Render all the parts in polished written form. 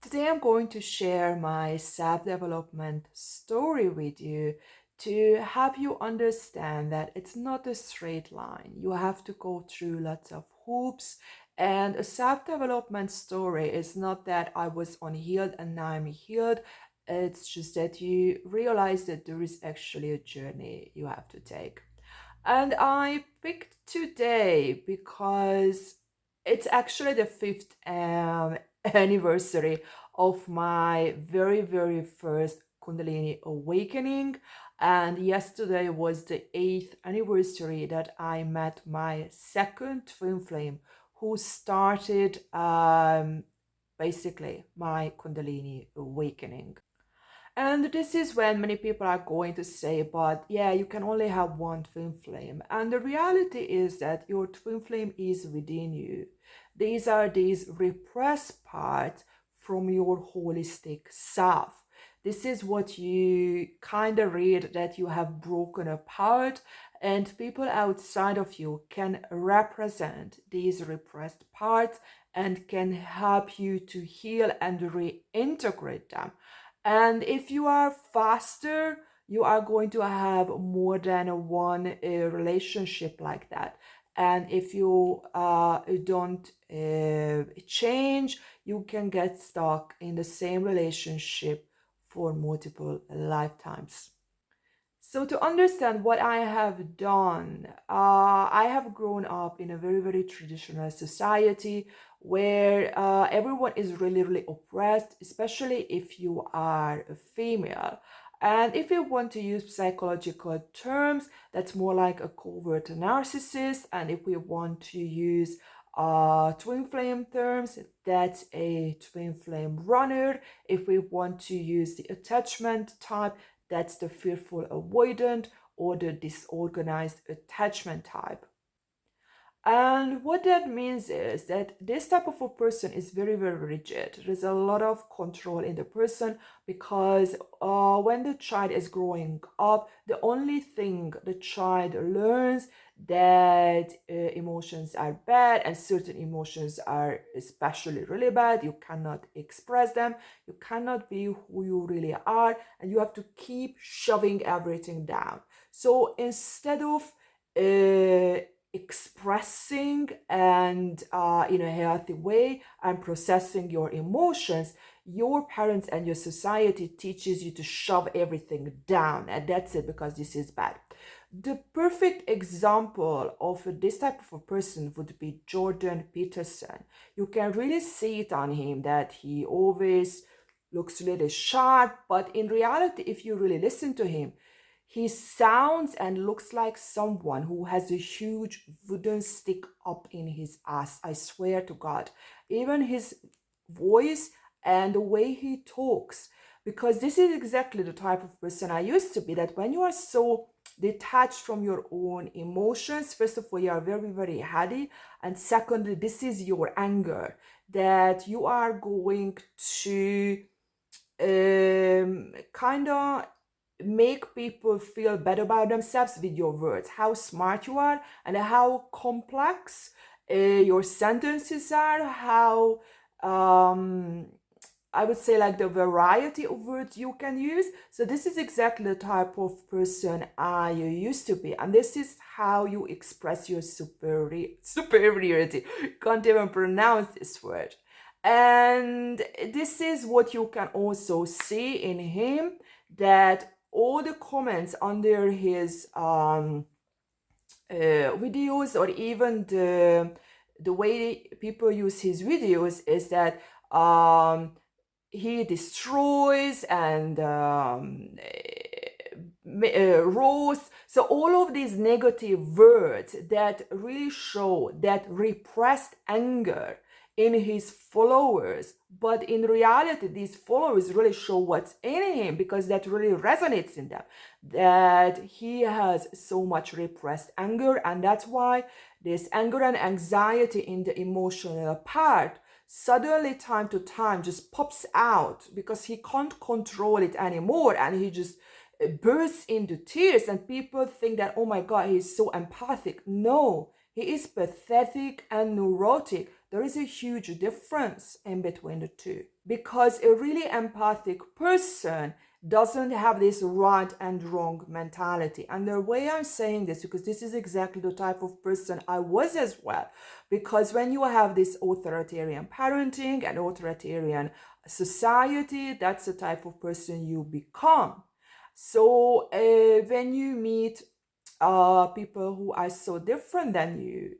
Today, I'm going to share my self development story with you to help you understand that it's not a straight line. You have to go through lots of hoops, and a self development story is not that I was unhealed and now I'm healed. It's just that you realize that there is actually a journey you have to take. And I picked today because it's actually the fifth anniversary of my very first Kundalini awakening. And yesterday was the eighth anniversary that I met my second twin flame who started basically my Kundalini awakening. And this is when many people are going to say, but yeah, you can only have one twin flame. And the reality is that your twin flame is within you. These are these repressed parts from your holistic self. This is what you kind of read that you have broken apart, and people outside of you can represent these repressed parts and can help you to heal and reintegrate them. And if you are faster, you are going to have more than one relationship like that. And if you don't change, you can get stuck in the same relationship for multiple lifetimes. So, to understand what I have done, I have grown up in a very traditional society where everyone is really oppressed, especially if you are a female. And if you want to use psychological terms, that's more like a covert narcissist. And if we want to use twin flame terms, that's a twin flame runner. If we want to use the attachment type, that's the fearful avoidant or the disorganized attachment type. And what that means is that this type of a person is very rigid. There's a lot of control in the person because when the child is growing up, the only thing the child learns that emotions are bad and certain emotions are especially really bad. You cannot express them. You cannot be who you really are, and you have to keep shoving everything down. So instead of uh, expressing and in a healthy way and processing your emotions, your parents and your society teaches you to shove everything down, and that's it because this is bad. The perfect example of this type of a person would be Jordan Peterson. You can really see it on him that he always looks really sharp, but in reality, if you really listen to him, he sounds and looks like someone who has a huge wooden stick up in his ass. I swear to God. Even his voice and the way he talks. Because this is exactly the type of person I used to be, that when you are so detached from your own emotions, first of all, you are very heady. And secondly, this is your anger that you are going to kind of make people feel better about themselves with your words, how smart you are and how complex your sentences are, how I would say like the variety of words you can use. So this is exactly the type of person I used to be, and this is how you express your superiority. Can't even pronounce this word. And this is what you can also see in him, that all the comments under his videos, or even the way people use his videos, is that he destroys and roasts. So all of these negative words that really show that repressed anger in his followers, but in reality these followers really show what's in him because that really resonates in them, that he has so much repressed anger, and that's why this anger and anxiety in the emotional part suddenly time to time just pops out because he can't control it anymore, and he just bursts into tears, and people think that, oh my god, he's so empathic. No, he is pathetic and neurotic there is a huge difference in between the two, because a really empathic person doesn't have this right and wrong mentality. And the way I'm saying this, because this is exactly the type of person I was as well, because when you have this authoritarian parenting and authoritarian society, that's the type of person you become. So when you meet people who are so different than you,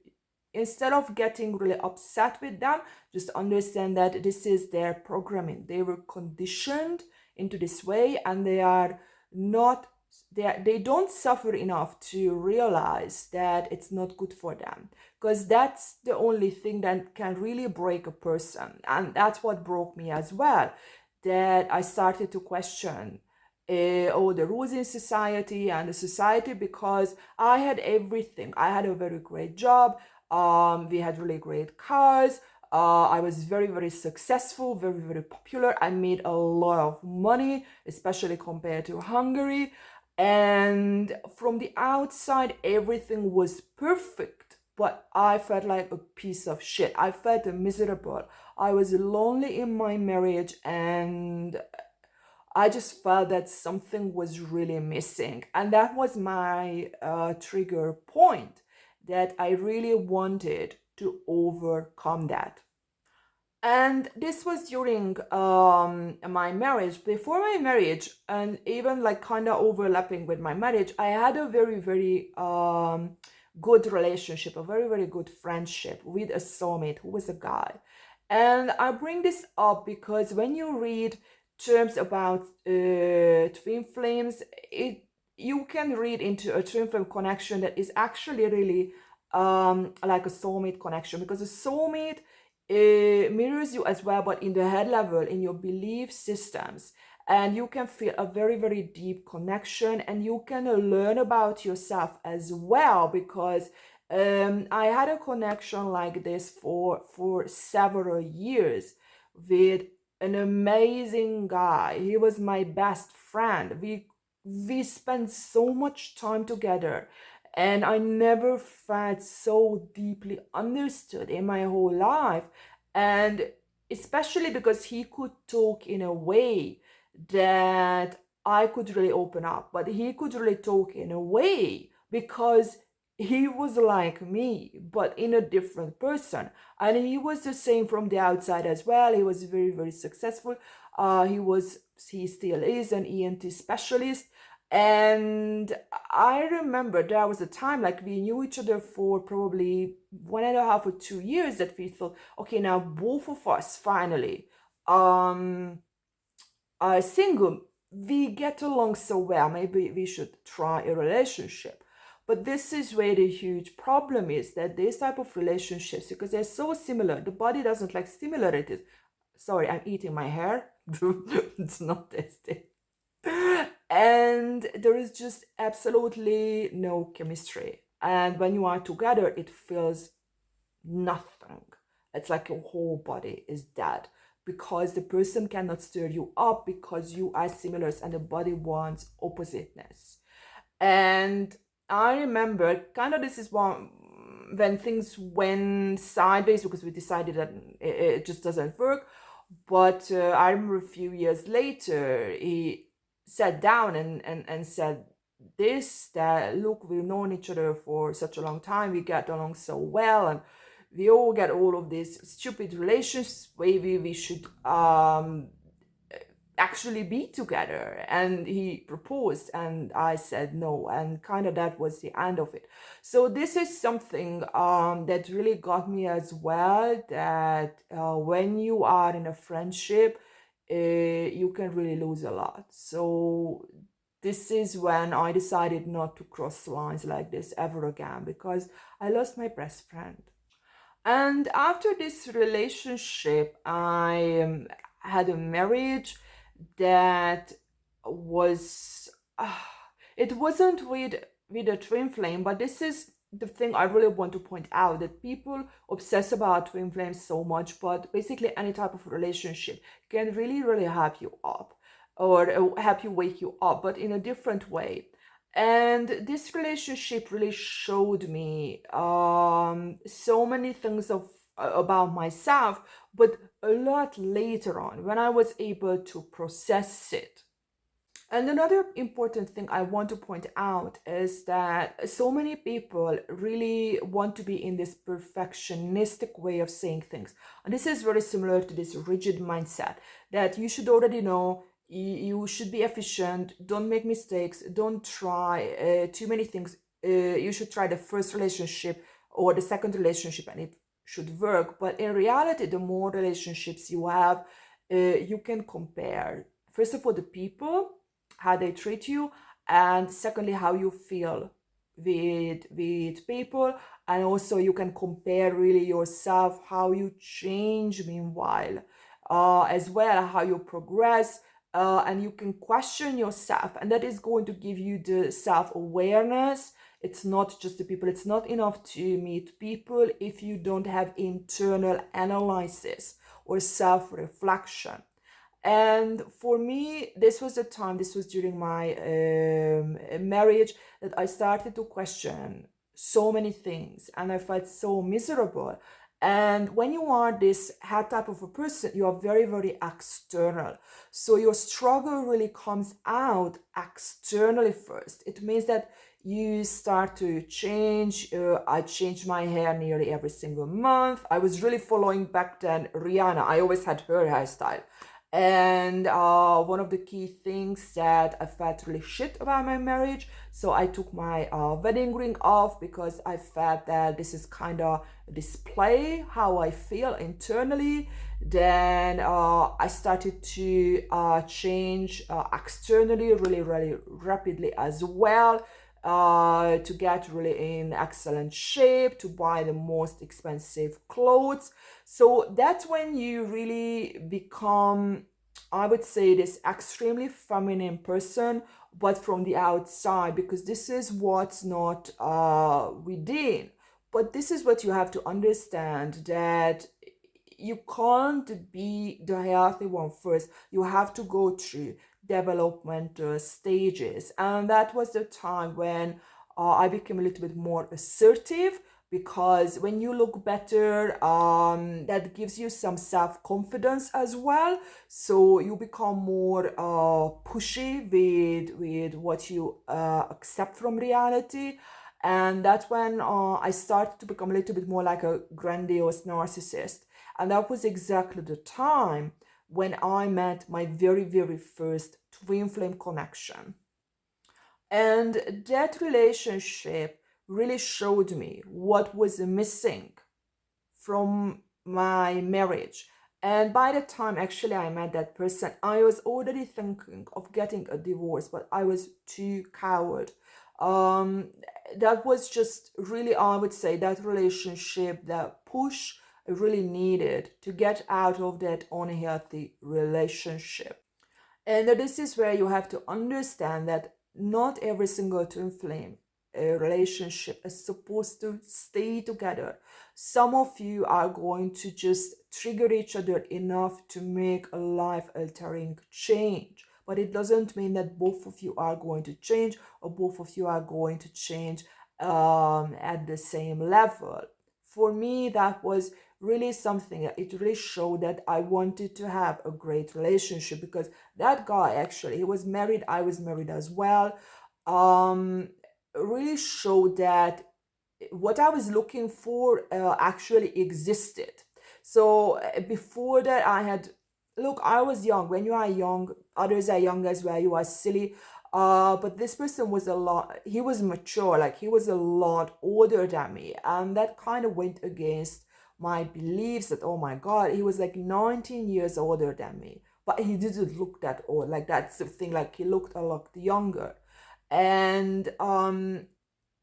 instead of getting really upset with them, just understand that this is their programming. They were conditioned into this way, and they are not, they don't suffer enough to realize that it's not good for them, because that's the only thing that can really break a person. And that's what broke me as well, that I started to question all the rules in society and the society, because I had everything. I had a very great job. We had really great cars. I was very, very successful, very, very popular. I made a lot of money, especially compared to Hungary. And from the outside, everything was perfect. But I felt like a piece of shit. I felt miserable. I was lonely in my marriage, and I just felt that something was really missing. And that was my trigger point, that I really wanted to overcome that. And this was during my marriage. Before my marriage, and even like kind of overlapping with my marriage, I had a very, very good relationship, a very, very good friendship with a soulmate who was a guy. And I bring this up because when you read terms about twin flames, it you can read into a twin flame connection that is actually really like a soulmate connection, because a soulmate mirrors you as well, but in the head level, in your belief systems. And you can feel a very, very deep connection, and you can learn about yourself as well, because I had a connection like this for several years with an amazing guy. He was my best friend. We spent so much time together, and I never felt so deeply understood in my whole life. And especially because he could talk in a way that I could really open up, but he could really talk in a way because he was like me, but in a different person. And he was the same from the outside as well. He was very, very successful. He still is an ENT specialist. And I remember there was a time like we knew each other for probably 1.5 or 2 years, that we thought, okay, now both of us finally um are single. We get along so well. Maybe we should try a relationship. But this is where the huge problem is, that this type of relationships, because they're so similar, the body doesn't like similarities. Sorry, I'm eating my hair. It's not tasty. And there is just absolutely no chemistry. And when you are together, it feels nothing. It's like your whole body is dead, because the person cannot stir you up, because you are similar and the body wants oppositeness. And I remember kind of this is one when things went sideways, because we decided that it just doesn't work. But I remember a few years later, he sat down and said this, that look, we've known each other for such a long time, we get along so well, and we all get all of these stupid relations, maybe we should actually be together. And he proposed, and I said no, and kind of that was the end of it. So this is something that really got me as well, that when you are in a friendship, you can really lose a lot. So this is when I decided not to cross lines like this ever again, because I lost my best friend. And after this relationship, I had a marriage that was, it wasn't with a twin flame, but this is the thing I really want to point out, that people obsess about twin flames so much, but basically any type of relationship can really, really help you up, or help you wake you up, but in a different way. And this relationship really showed me so many things of about myself, but a lot later on when I was able to process it. And another important thing I want to point out is that so many people really want to be in this perfectionistic way of saying things. And this is very similar to this rigid mindset that you should already know, you should be efficient, don't make mistakes, don't try too many things. You should try the first relationship or the second relationship and it should work. But in reality, the more relationships you have, you can compare, first of all, the people, how they treat you, and secondly how you feel with people, and also you can compare really yourself, how you change meanwhile, as well how you progress, and you can question yourself, and that is going to give you the self-awareness. It's not just the people. It's not enough to meet people if you don't have internal analysis or self-reflection. And for me, this was the time, this was during my marriage, that I started to question so many things and I felt so miserable. And when you are this type of a person, you are very, very external. So your struggle really comes out externally first. It means that you start to change. I changed my hair nearly every single month. I was really following back then Rihanna. I always had her hairstyle. And one of the key things that I felt really shit about my marriage, so I took my wedding ring off because I felt that this is kind of display how I feel internally. Then I started to change externally really, really rapidly as well, to get really in excellent shape, to buy the most expensive clothes. So that's when you really become, I would say, this extremely feminine person, but from the outside, because this is what's not within. But this is what you have to understand, that you can't be the healthy one first. You have to go through developmental stages. And that was the time when I became a little bit more assertive, because when you look better, that gives you some self-confidence as well. So you become more pushy with what you accept from reality. And that's when I started to become a little bit more like a grandiose narcissist. And that was exactly the time when I met my very, very first twin flame connection. And that relationship really showed me what was missing from my marriage. And by the time actually I met that person, I was already thinking of getting a divorce, but I was too coward. Um, that was just really, I would say, that relationship, that push I really needed to get out of that unhealthy relationship. And this is where you have to understand that not every single twin flame relationship is supposed to stay together. Some of you are going to just trigger each other enough to make a life altering change. But it doesn't mean that both of you are going to change or both of you are going to change at the same level. For me, that was really something that it really showed that I wanted to have a great relationship, because that guy, actually, he was married, I was married as well, um really showed that what I was looking for actually existed. So before that, I had, look, I was young. When you are young, others are young as well, you are silly. But this person was a lot, he was mature, like he was a lot older than me, and that kind of went against my beliefs that, oh my god, he was like 19 years older than me, but he didn't look that old. Like, that's the thing, like he looked a lot younger. And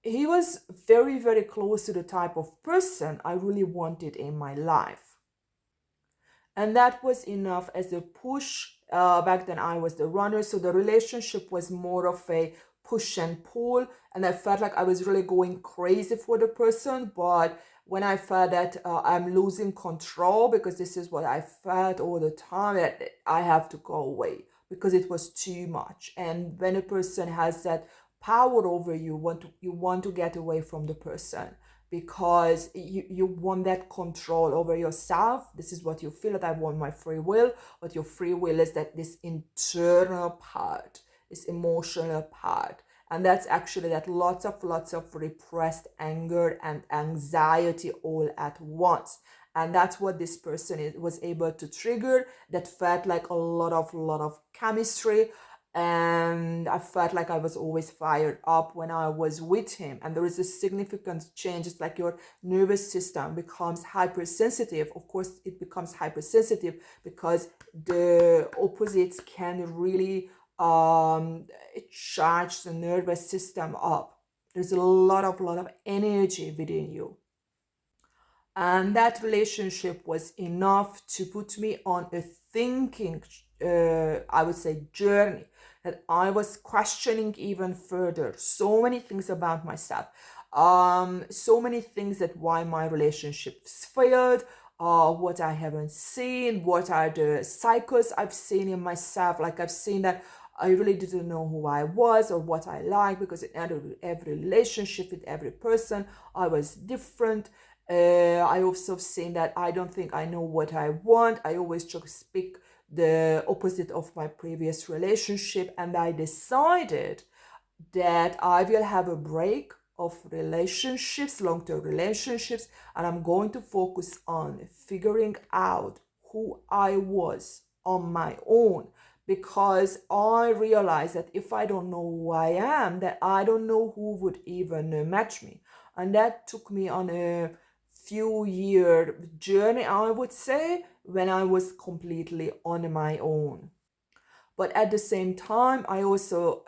he was very, very close to the type of person I really wanted in my life. And that was enough as a push. Back then I was the runner, so the relationship was more of a push and pull, and I felt like I was really going crazy for the person. But when I felt that I'm losing control, because this is what I felt all the time, that I have to go away because it was too much. And when a person has that power over you, you want to get away from the person, because you want that control over yourself. This is what you feel, that I want my free will. But your free will is that this internal part, this emotional part. And that's actually that lots of repressed anger and anxiety all at once. And that's what this person was able to trigger. That felt like a lot of chemistry, and I felt like I was always fired up when I was with him. And there is a significant change. It's like your nervous system becomes hypersensitive. Of course, it becomes hypersensitive because the opposites can really charge the nervous system up. There's a lot of energy within you. And that relationship was enough to put me on a thinking, I would say, journey, that I was questioning even further so many things about myself, so many things, that why my relationships failed, what I haven't seen, what are the cycles I've seen in myself. Like, I've seen that I really didn't know who I was or what I like, because in every relationship with every person, I was different. I also seen that I don't think I know what I want. I always just pick the opposite of my previous relationship, and I decided that I will have a break of relationships, long-term relationships, and I'm going to focus on figuring out who I was on my own, because I realized that if I don't know who I am, that I don't know who would even match me. And that took me on a few-year journey, I would say, when I was completely on my own. But at the same time, I also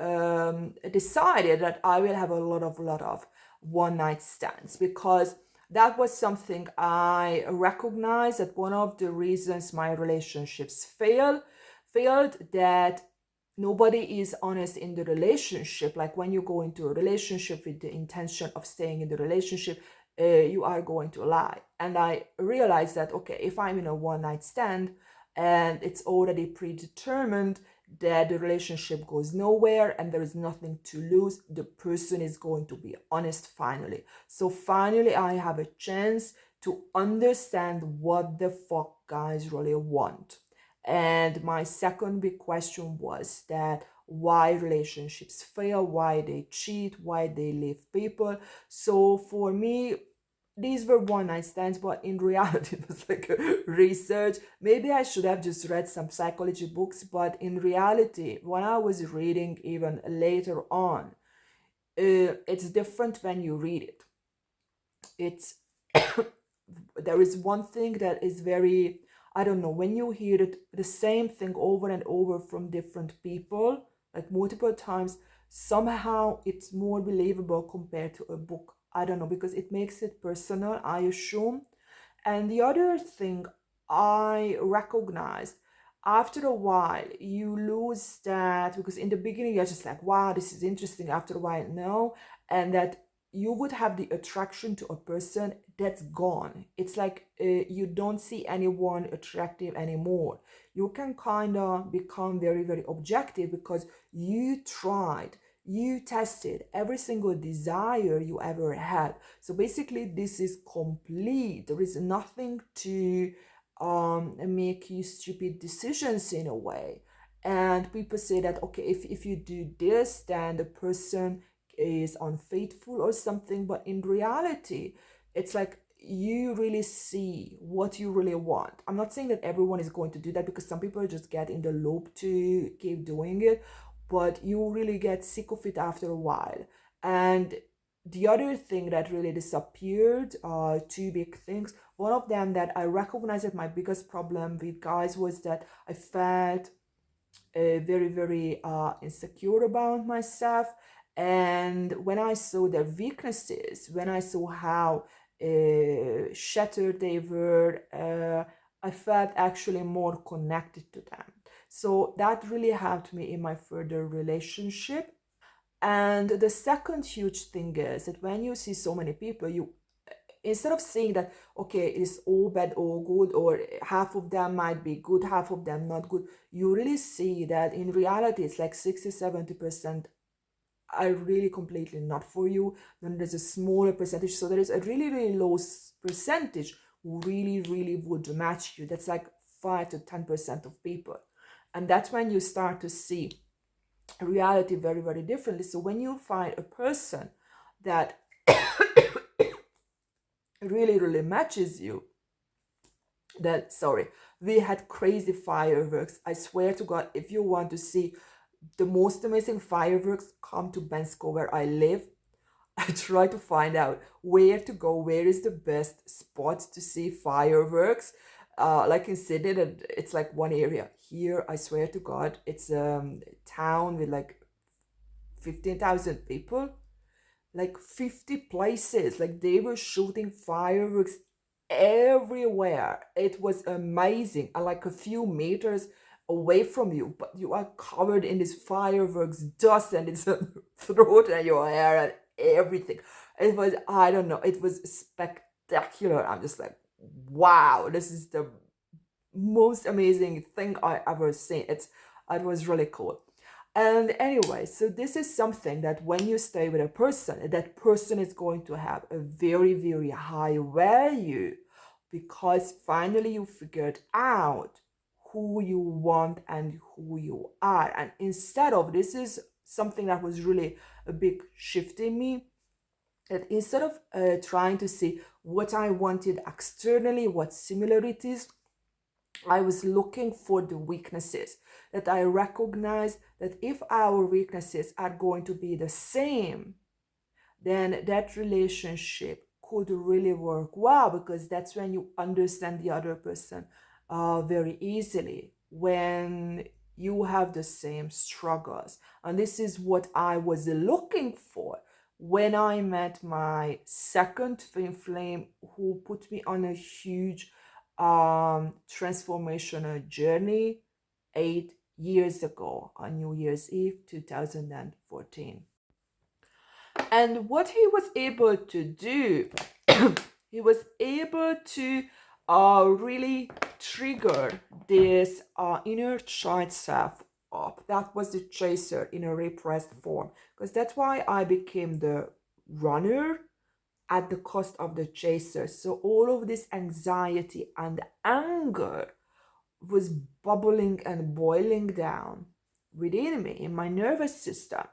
decided that I will have a lot of one night stands, because that was something I recognized, that one of the reasons my relationships failed, that nobody is honest in the relationship. Like, when you go into a relationship with the intention of staying in the relationship, you are going to lie. And I realized that, okay, if I'm in a one night stand and it's already predetermined that the relationship goes nowhere and there is nothing to lose, the person is going to be honest finally. So finally, I have a chance to understand what the fuck guys really want. And my second big question was that why relationships fail, why they cheat, why they leave people. So for me, these were one night stands, but in reality, it was like a research. Maybe I should have just read some psychology books, but in reality, when I was reading even later on, it's different when you read it. It's there is one thing that is very, I don't know, when you hear it the same thing over and over from different people, like multiple times, somehow it's more believable compared to a book. I don't know, because it makes it personal, I assume. And the other thing I recognized, after a while you lose that, because in the beginning you're just like, wow, this is interesting. After a while, no. And that you would have the attraction to a person that's gone. It's like you don't see anyone attractive anymore. You can kind of become very objective, because you tried, you tested every single desire you ever had. So basically, this is complete. There is nothing to make you stupid decisions in a way. And people say that, okay, if you do this, then the person is unfaithful or something. But in reality, it's like you really see what you really want. I'm not saying that everyone is going to do that, because some people just get in the loop to keep doing it, but you really get sick of it after a while. And the other thing that really disappeared, two big things. One of them that I recognized that my biggest problem with guys was that I felt very insecure about myself. And when I saw their weaknesses, when I saw how shattered they were, I felt actually more connected to them. So that really helped me in my further relationship. And the second huge thing is that when you see so many people, you, instead of saying that, okay, it's all bad or good, or half of them might be good, half of them not good, you really see that in reality it's like 60-70% are really completely not for you. Then there's a smaller percentage. So there is a really, really low percentage who really, really would match you. That's like 5 to 10% of people. And that's when you start to see reality very, very differently. So when you find a person that really, really matches you, that, sorry, we had crazy fireworks. I swear to God, if you want to see the most amazing fireworks, come to Bensko where I live. I try to find out where to go, where is the best spot to see fireworks. Like in Sydney, it's like one area. Here, I swear to God, it's a town with like 15,000 people, like 50 places. Like they were shooting fireworks everywhere. It was amazing. And like a few meters away from you, but you are covered in this fireworks dust and it's a throat and your hair and everything. It was, I don't know, it was spectacular. I'm just like, wow, this is the most amazing thing I ever seen. It was really cool. And anyway, so this is something that when you stay with a person, that person is going to have a very, very high value because finally you figured out who you want and who you are. And instead of, this is something that was really a big shift in me, that instead of trying to see what I wanted externally, what similarities, I was looking for the weaknesses, that I recognize that if our weaknesses are going to be the same, then that relationship could really work well, because that's when you understand the other person very easily, when you have the same struggles. And this is what I was looking for when I met my second twin flame, who put me on a huge transformational journey 8 years ago on New Year's Eve 2014. And what he was able to do, he was able to really trigger this inner child self up. That was the chaser in a repressed form, because that's why I became the runner at the cost of the chaser. So all of this anxiety and anger was bubbling and boiling down within me, in my nervous system.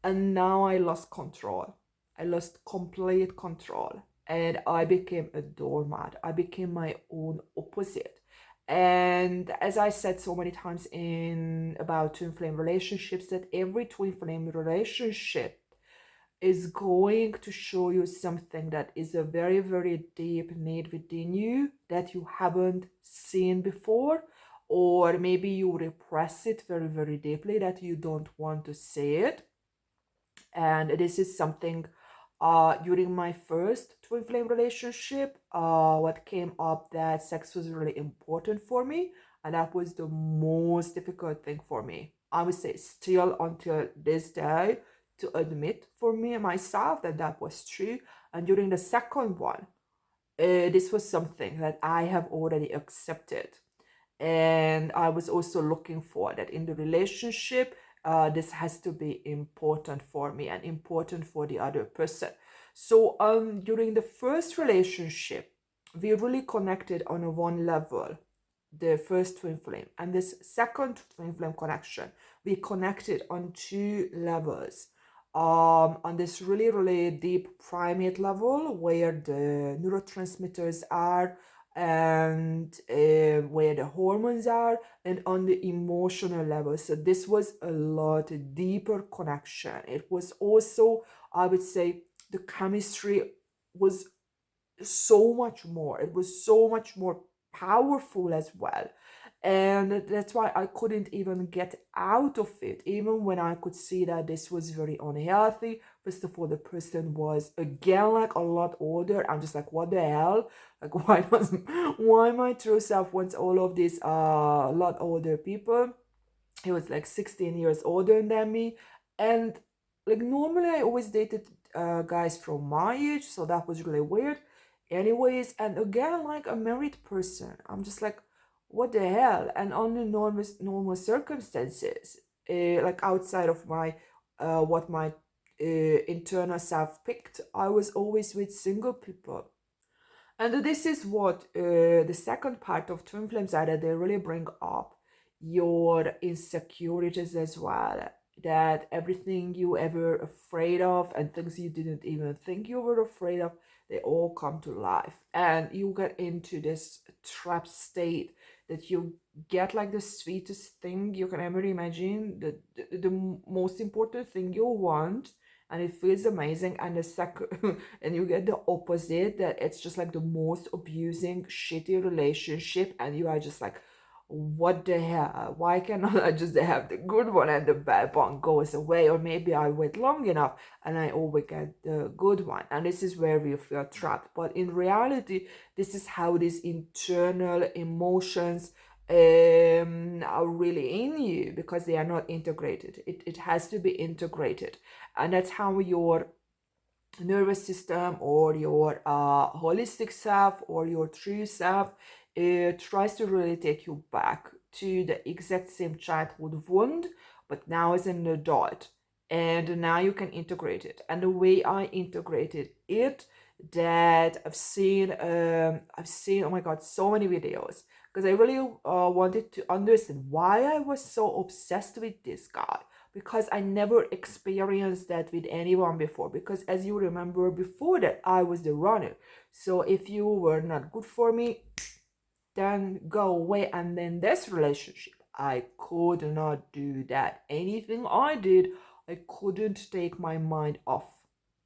And now I lost control. I lost complete control. And I became a doormat. I became my own opposite. And as I said so many times in about twin flame relationships, that every twin flame relationship is going to show you something that is a very, very deep need within you that you haven't seen before, or maybe you repress it very, very deeply, that you don't want to see it. And this is something during my first twin flame relationship, what came up, that sex was really important for me, and that was the most difficult thing for me, I would say, still until this day, to admit for me and myself that that was true. And during the second one, this was something that I have already accepted. And I was also looking for that in the relationship. This has to be important for me and important for the other person. So during the first relationship, we really connected on a one level, the first twin flame. And this second twin flame connection, we connected on two levels. On this really, really deep primate level, where the neurotransmitters are, and where the hormones are, and on the emotional level. So this was a lot deeper connection. It was also, I would say, the chemistry was so much more. It was so much more powerful as well. And that's why I couldn't even get out of it, even when I could see that this was very unhealthy. First of all, the person was again like a lot older. I'm just like, what the hell? Like, why my true self wants all of these lot older people? He was like 16 years older than me. And like normally I always dated guys from my age, so that was really weird. Anyways, and again, like a married person, I'm just like, what the hell? And under normal circumstances, like outside of my what my internal self picked, I was always with single people. And this is what the second part of twin flames are, that they really bring up your insecurities as well. That everything you ever afraid of and things you didn't even think you were afraid of, they all come to life. And you get into this trap state that you get like the sweetest thing you can ever imagine, the most important thing you want, and it feels amazing. And the second and you get the opposite, that it's just like the most abusing shitty relationship, and you are just like, what the hell, why cannot I just have the good one and the bad one goes away? Or maybe I wait long enough and I always get the good one. And this is where we feel trapped. But in reality, this is how these internal emotions are really in you, because they are not integrated. It has to be integrated. And that's how your nervous system or your holistic self or your true self tries to really take you back to the exact same childhood wound, but now as an adult. And now you can integrate it. And the way I integrated it, that I've seen, oh my god, so many videos, because I really wanted to understand why I was so obsessed with this guy, because I never experienced that with anyone before. Because as you remember, before that, I was the runner. So if you were not good for me, then go away. And then this relationship, I could not do that. Anything I did, I couldn't take my mind off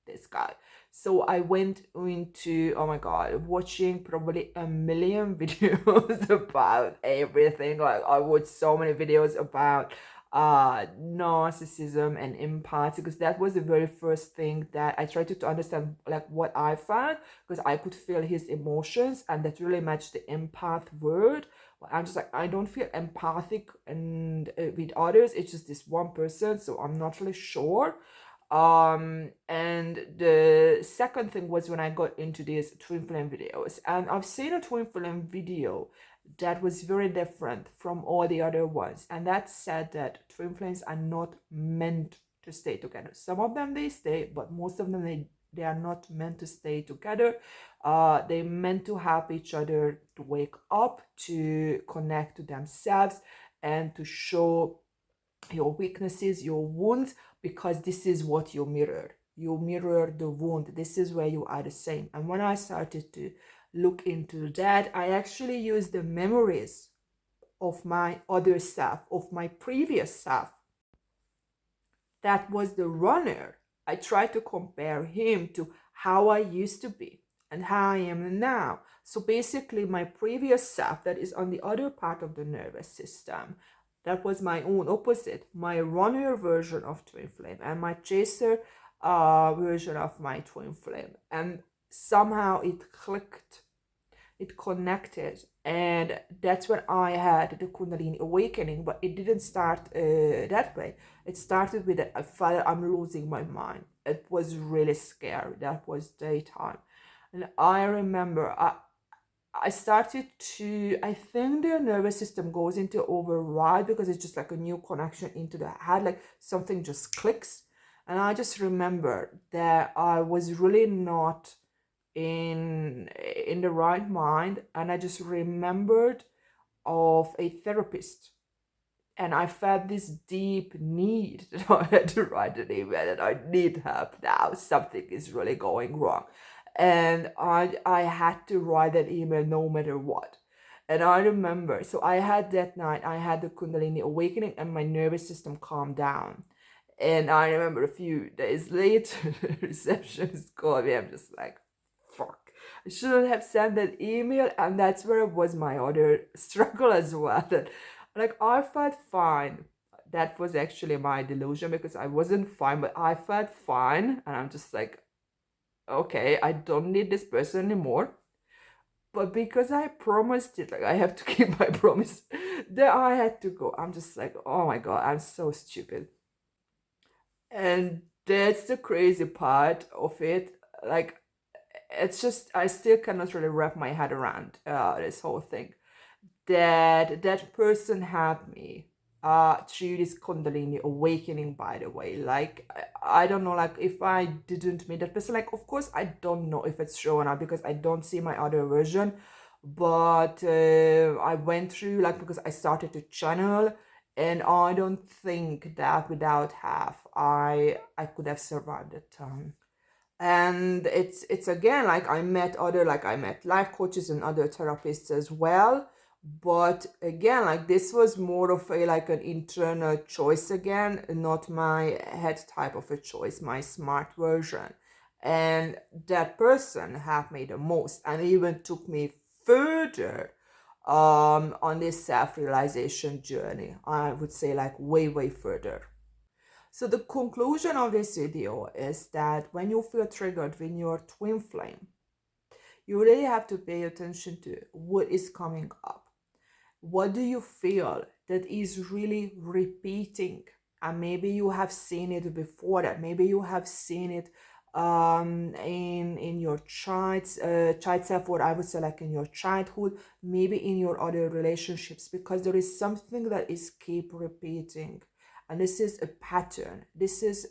this guy. So I went into, oh my god, watching probably a million videos about everything. Like I watched so many videos about narcissism and empaths, because that was the very first thing that I tried to understand, like what I found, because I could feel his emotions, and that really matched the empath word. But I'm just like, I don't feel empathic and with others. It's just this one person, so I'm not really sure. And the second thing was when I got into these twin flame videos, and I've seen a twin flame video that was very different from all the other ones, and that said that twin flames are not meant to stay together. Some of them they stay, but most of them they are not meant to stay together. They meant to help each other to wake up, to connect to themselves, and to show your weaknesses, your wounds, because this is what you mirror. You mirror the wound. This is where you are the same. And when I started to look into that, I actually used the memories of my other self, of my previous self. That was the runner. I tried to compare him to how I used to be and how I am now. So basically, my previous self, that is on the other part of the nervous system, that was my own opposite, my runner version of twin flame, and my chaser version of my twin flame. And somehow it clicked, it connected, and that's when I had the Kundalini awakening. But it didn't start that way. It started with that I felt I'm losing my mind. It was really scary. That was daytime, and I remember I started to, I think the nervous system goes into override, because it's just like a new connection into the head, like something just clicks. And I just remember that I was really not in the right mind, and I just remembered of a therapist, and I felt this deep need that I had to write an email, and I need help now. Something is really going wrong. And I had to write that email no matter what. And I remember, so I had that night, I had the Kundalini awakening, and my nervous system calmed down. And I remember a few days later, the receptionist called me. I'm just like, fuck. I shouldn't have sent that email. And that's where was my other struggle as well. That, like, I felt fine. That was actually my delusion, because I wasn't fine, but I felt fine. And I'm just like, okay, I don't need this person anymore. But because I promised it, like I have to keep my promise, that I had to go. I'm just like, oh my god, I'm so stupid. And that's the crazy part of it. Like, it's just, I still cannot really wrap my head around this whole thing. That person helped me. through this Kundalini awakening, by the way. Like, I don't know, like, if I didn't meet that person, like, of course, I don't know if it's true or not because I don't see my other version. But I went through, like, because I started to channel, and I don't think that without half, I could have survived that time. And it's again, like, I met life coaches and other therapists as well, but again, like, this was more of a like an internal choice again, not my head type of a choice, my smart version. And that person have made the most and even took me further on this self-realization journey. I would say, like, way further. So the conclusion of this video is that when you feel triggered when you're twin flame, you really have to pay attention to what is coming up. What do you feel that is really repeating? And maybe you have seen it before that. Maybe you have seen it in your child self, or I would say like in your childhood, maybe in your other relationships, because there is something that is keep repeating, and this is a pattern. This is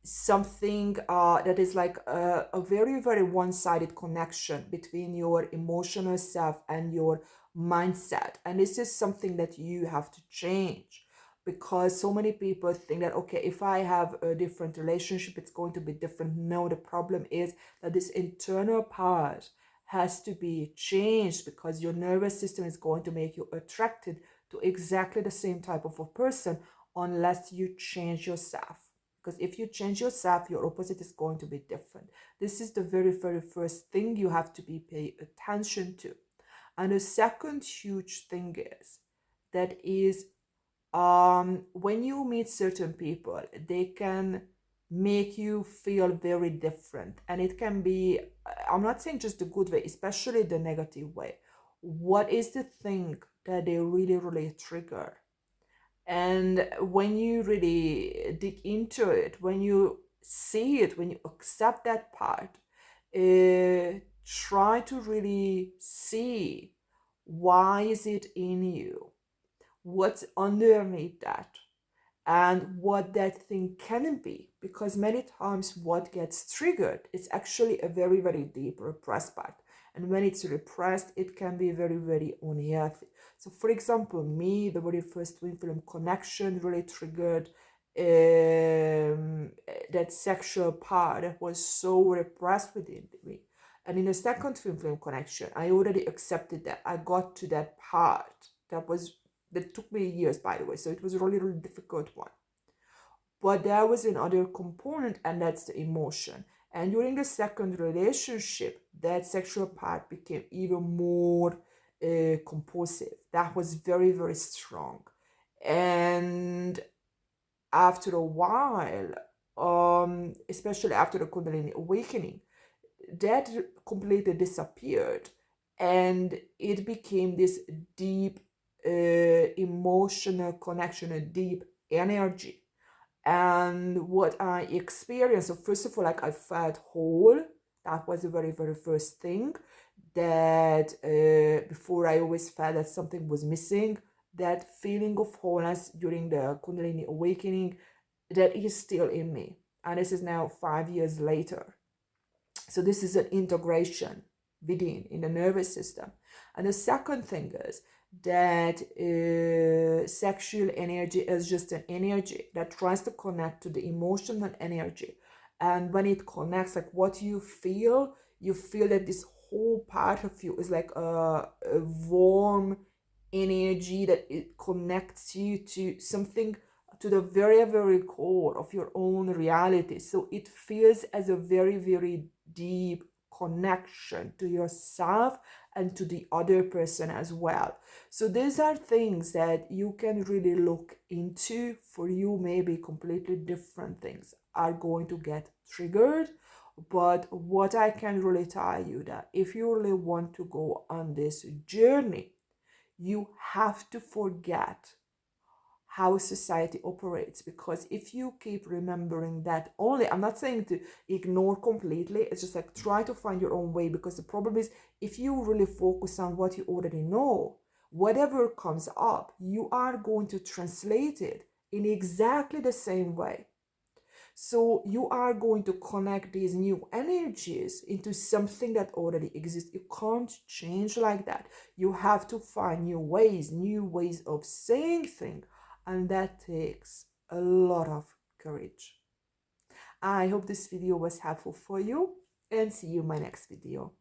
something that is like a very one-sided connection between your emotional self and your mindset, and this is something that you have to change, because so many people think that, okay, if I have a different relationship, it's going to be different. No, the problem is that this internal part has to be changed, because your nervous system is going to make you attracted to exactly the same type of a person unless you change yourself. Because if you change yourself, your opposite is going to be different. This is the very first thing you have to be pay attention to. And the second huge thing is that is when you meet certain people, they can make you feel very different, and it can be, I'm not saying just the good way, especially the negative way. What is the thing that they really trigger? And when you really dig into it, when you see it, when you accept that part, try to really see, why is it in you? What's underneath that? And what that thing can be, because many times what gets triggered is actually a very deep repressed part, and when it's repressed, it can be very unhealthy. So for example, me, the very first twin flame connection really triggered that sexual part that was so repressed within me. And in the second twin flame connection, I already accepted that. I got to that part that took me years, by the way, so it was a really difficult one. But there was another component, and that's the emotion. And during the second relationship, that sexual part became even more compulsive. That was very strong. And after a while, especially after the Kundalini awakening, that completely disappeared, and it became this deep emotional connection, a deep energy. And what I experienced, so first of all, like, I felt whole. That was the very first thing. That before, I always felt that something was missing. That feeling of wholeness during the Kundalini awakening, that is still in me, and this is now 5 years later. So this is an integration within in the nervous system. And the second thing is that sexual energy is just an energy that tries to connect to the emotional energy. And when it connects, like, what you feel that this whole part of you is like a warm energy, that it connects you to something, to the very core of your own reality. So it feels as a very deep connection to yourself and to the other person as well. So these are things that you can really look into. For you, maybe completely different things are going to get triggered. But what I can really tell you, that if you really want to go on this journey, you have to forget how society operates. Because if you keep remembering that only, I'm not saying to ignore completely, it's just like, try to find your own way. Because the problem is, if you really focus on what you already know, whatever comes up, you are going to translate it in exactly the same way. So you are going to connect these new energies into something that already exists. You can't change like that. You have to find new ways of saying things, and that takes a lot of courage. I hope this video was helpful for you, and see you in my next video.